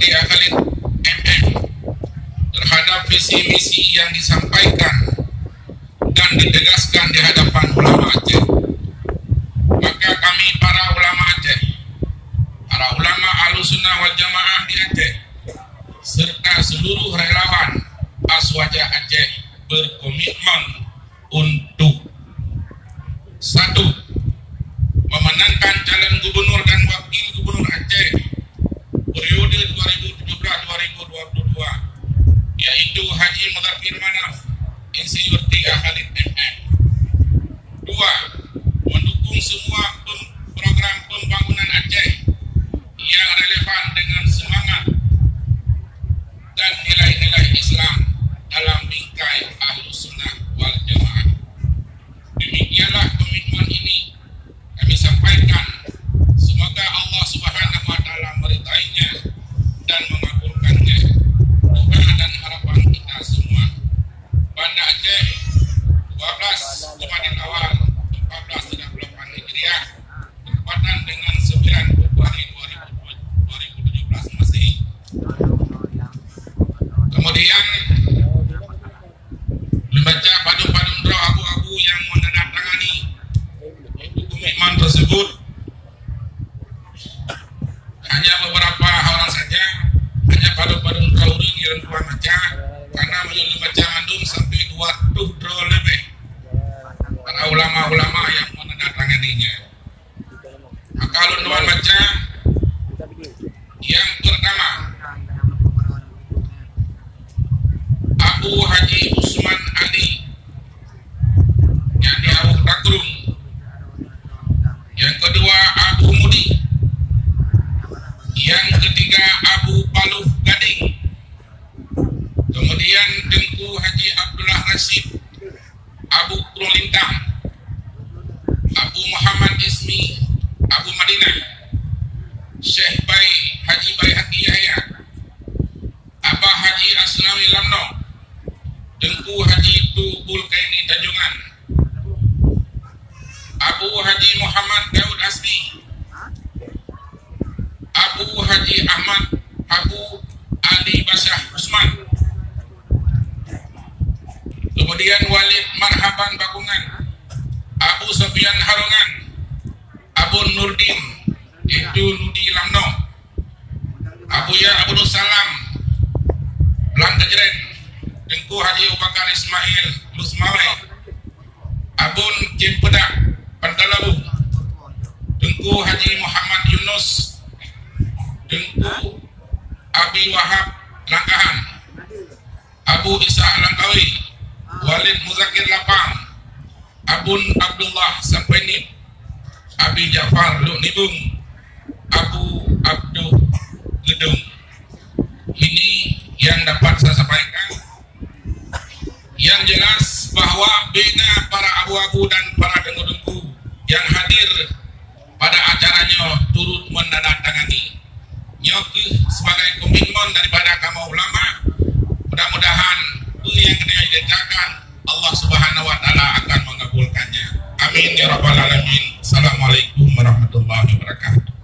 Yurti Khalid MM terhadap visi misi yang disampaikan dan ditegaskan di hadapan ulama Aceh, maka kami para ulama Aceh, para ulama Ahlussunnah wal Jamaah di Aceh, serta seluruh relawan Aswaja Aceh berkomitmen untuk: satu, memenangkan calon gubernur dan wakil gubernur Aceh periode 2017-2022, yaitu Haji Mudzaffir Manaf Insinyur Tiga Khalid MM. Dua, mendukung semua program pembangunan Aceh yang relevan dengan semangat dan nilai-nilai Islam dalam bingkai Ahlussunnah wal Jamaah. Demikianlah komitmen ini kami sampaikan. Semoga Allah Subhanahu wa Ta'ala meridainya dan mengabulkannya. Doa dan harapan kita semua. Banda Aceh 12 Jumadil Awal 1438 Hijriah bertepatan dengan 9 Februari 2017 Masehi. Kemudian membaca padu-padu draw abu-abu yang menandatangani untuk komitmen tersebut hanya beberapa orang saja, hanya padu-padu draw uring yang dua baca, karena menurut baca mandum sampai 200 draw lebih para ulama-ulama yang menandatanganinya. Maka lunduan baca yang pertama, Abu Haji Usman Ali yang di Abu Takrung. Yang kedua, Abu Mudi. Yang ketiga, Abu Paluh Gading. Kemudian Tengku Haji Abdullah Rashid, Abu Prolintang, Abu Muhammad Ismi, Abu Madinah, Syekh Bai Haji Bai Haki Yahya, Abah Haji Asnawi Lamno, Tengku Haji Tubul Kaini Tanjungan, Abu Haji Muhammad Daud Asdi, Abu Haji Ahmad Abu Ali Basyah Usman, kemudian Walid Marhaban Bakungan, Abu Sofyan Harungan, Abu Nurdin itu Nudi Lamno, Abu Ya Abdul Salam Langkejren, Tengku Haji Abu Bakar Ismail Lusmawai, Abun Cimpedak Pantalabu, Tengku Haji Muhammad Yunus, Tengku Abi Wahab Langkahan, Abu Isa Langkawi, Walid Muzakir Lapang, Abun Abdullah Sampeni, Abi Ja'far Luk Nibung, Abu Abdul Gedung. Ini yang dapat saya sampaikan. Yang jelas bahwa bina para abu-abu dan para dengku-dengku yang hadir pada acaranya turut menandatangani nyoki sebagai komitmen daripada kaum ulama. Mudah-mudahan yang kena dikerjakan Allah Subhanahu wa Ta'ala akan mengabulkannya. Amin ya rabbal alamin. Assalamualaikum warahmatullahi wabarakatuh.